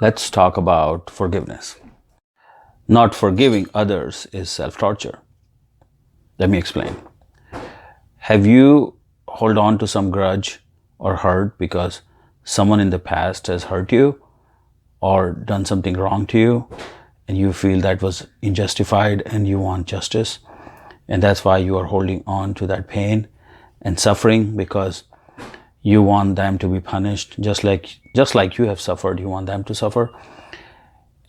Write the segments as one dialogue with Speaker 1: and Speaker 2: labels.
Speaker 1: Let's talk about forgiveness. Not forgiving others is self-torture. Let me explain. Have you hold on to some grudge or hurt because someone in the past has hurt you or done something wrong to you and you feel that was unjustified and you want justice, and that's why you are holding on to that pain and suffering because you want them to be punished just like you have suffered. You want them to suffer,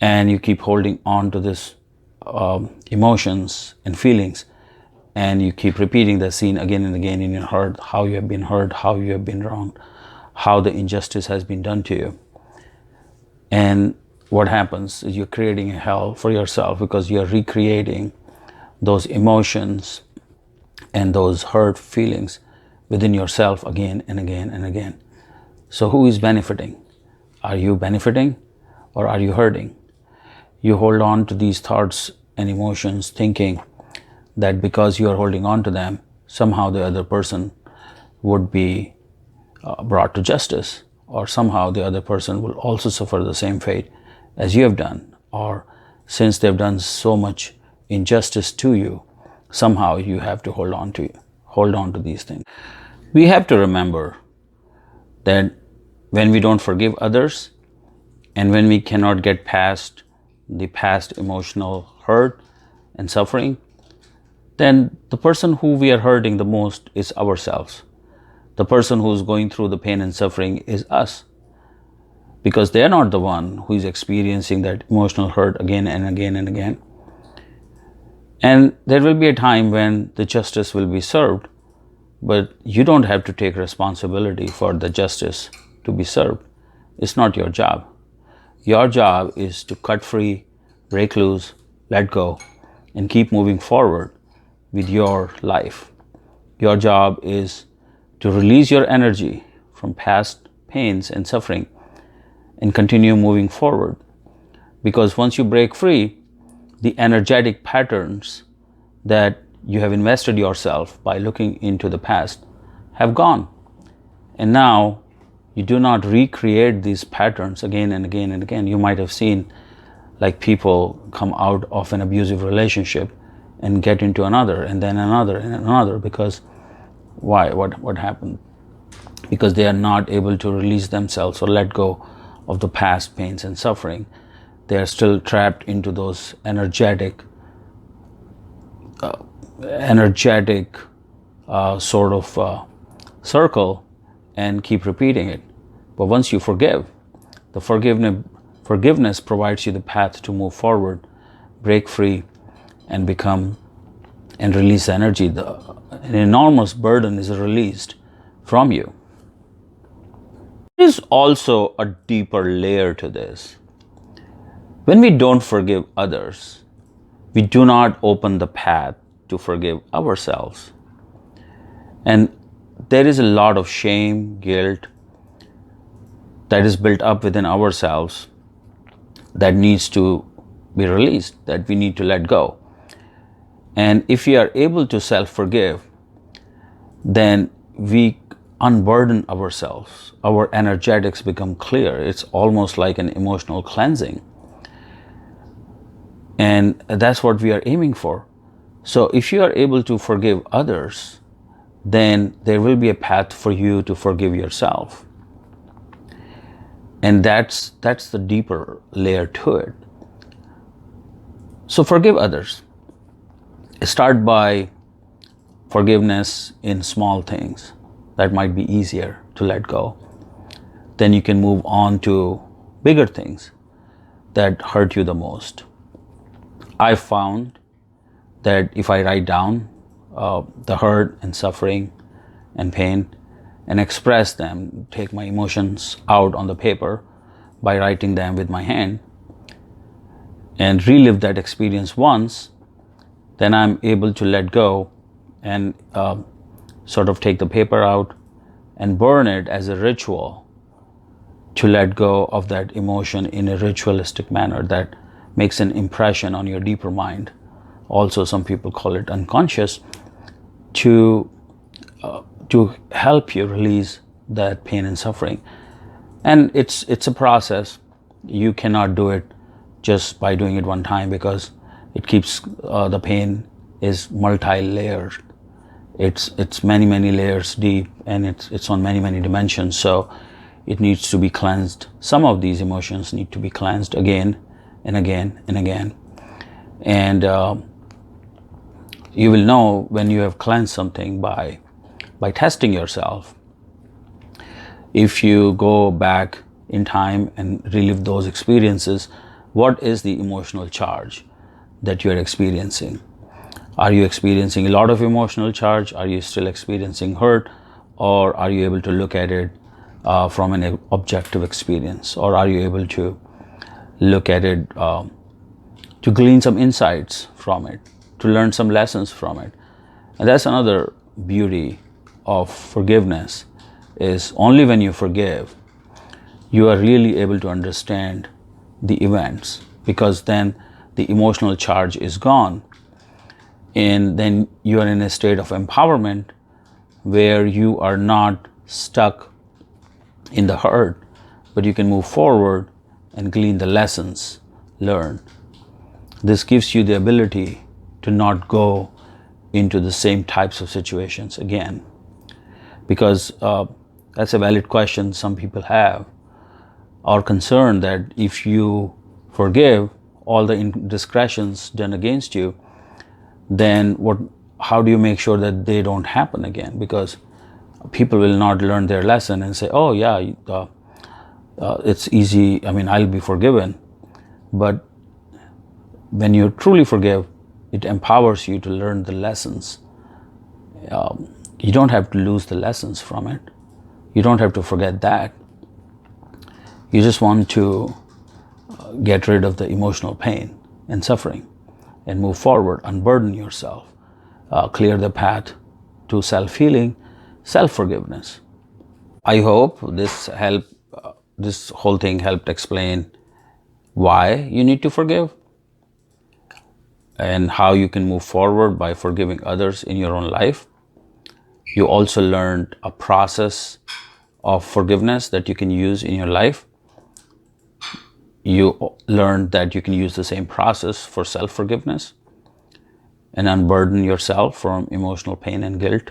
Speaker 1: and you keep holding on to this emotions and feelings, and you keep repeating the scene again and again in your heart, how you have been hurt, how you have been wronged, how the injustice has been done to you. And what happens is you're creating a hell for yourself because you're recreating those emotions and those hurt feelings within yourself again and again and again. So who is benefiting? Are you benefiting or are you hurting? You hold on to these thoughts and emotions thinking that because you are holding on to them, somehow the other person would be brought to justice, or somehow the other person will also suffer the same fate as you have done, or since they've done so much injustice to you, somehow you have to hold on to these things. We have to remember that when we don't forgive others and when we cannot get past the past emotional hurt and suffering, then the person who we are hurting the most is ourselves. The person who's going through the pain and suffering is us, because they're not the one who is experiencing that emotional hurt again and again and again. And there will be a time when the justice will be served, but you don't have to take responsibility for the justice to be served. It's not your job. Your job is to cut free, break loose, let go, and keep moving forward with your life. Your job is to release your energy from past pains and suffering and continue moving forward. Because once you break free, the energetic patterns that you have invested yourself by looking into the past have gone. And now you do not recreate these patterns again and again and again. You might have seen like people come out of an abusive relationship and get into another and then another and another, because why? What happened? Because they are not able to release themselves or let go of the past pains and suffering. They are still trapped into those energetic sort of circle and keep repeating it. But once you forgive, the forgiveness provides you the path to move forward, break free, and become and release energy. An enormous burden is released from you. There is also a deeper layer to this. When we don't forgive others, we do not open the path to forgive ourselves. And there is a lot of shame, guilt that is built up within ourselves that needs to be released, that we need to let go. And if we are able to self-forgive, then we unburden ourselves. Our energetics become clear. It's almost like an emotional cleansing. And that's what we are aiming for. So if you are able to forgive others, then there will be a path for you to forgive yourself. And that's the deeper layer to it. So forgive others. Start by forgiveness in small things that might be easier to let go. Then you can move on to bigger things that hurt you the most. I found that if I write down the hurt and suffering and pain and express them, take my emotions out on the paper by writing them with my hand and relive that experience once, then I'm able to let go and sort of take the paper out and burn it as a ritual to let go of that emotion in a ritualistic manner that makes an impression on your deeper mind. Also, some people call it unconscious, to help you release that pain and suffering. And it's a process. you cannot do it just by doing it one time, because it keeps the pain is multi-layered. It's many layers deep, and it's on many dimensions. So it needs to be cleansed. Some of these emotions need to be cleansed again and again and again. And you will know when you have cleansed something by testing yourself. If you go back in time and relive those experiences, what is the emotional charge that you are experiencing? Are you experiencing a lot of emotional charge? Are you still experiencing hurt? Or are you able to look at it from an objective experience? Or are you able to look at it to glean some insights from it, to learn some lessons from it? And that's another beauty of forgiveness, is only when you forgive, you are really able to understand the events, because then the emotional charge is gone, and then you are in a state of empowerment where you are not stuck in the hurt, but you can move forward and glean the lessons learned. This gives you the ability to not go into the same types of situations again, because that's a valid question some people have, or concerned that if you forgive all the indiscretions done against you, then how do you make sure that they don't happen again? Because people will not learn their lesson and say, oh yeah, it's easy, I'll be forgiven. But when you truly forgive, it empowers you to learn the lessons. You don't have to lose the lessons from it. You don't have to forget that. You just want to get rid of the emotional pain and suffering and move forward, unburden yourself, clear the path to self-healing, self-forgiveness. I hope this whole thing helped explain why you need to forgive and how you can move forward by forgiving others in your own life. You also learned a process of forgiveness that you can use in your life. You learned that you can use the same process for self-forgiveness and unburden yourself from emotional pain and guilt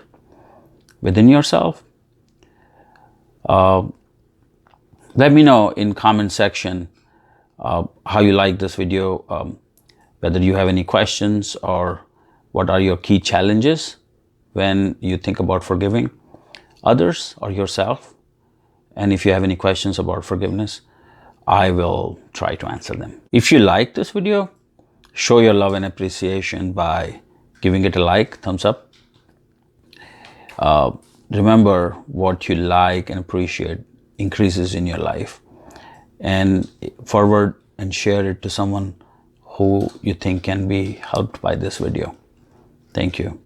Speaker 1: within yourself. Let me know in comment section how you like this video, whether you have any questions, or what are your key challenges when you think about forgiving others or yourself. And if you have any questions about forgiveness, I will try to answer them. If you like this video, show your love and appreciation by giving it a like, thumbs up. Remember, what you like and appreciate increases in your life. And forward and share it to someone who you think can be helped by this video. Thank you.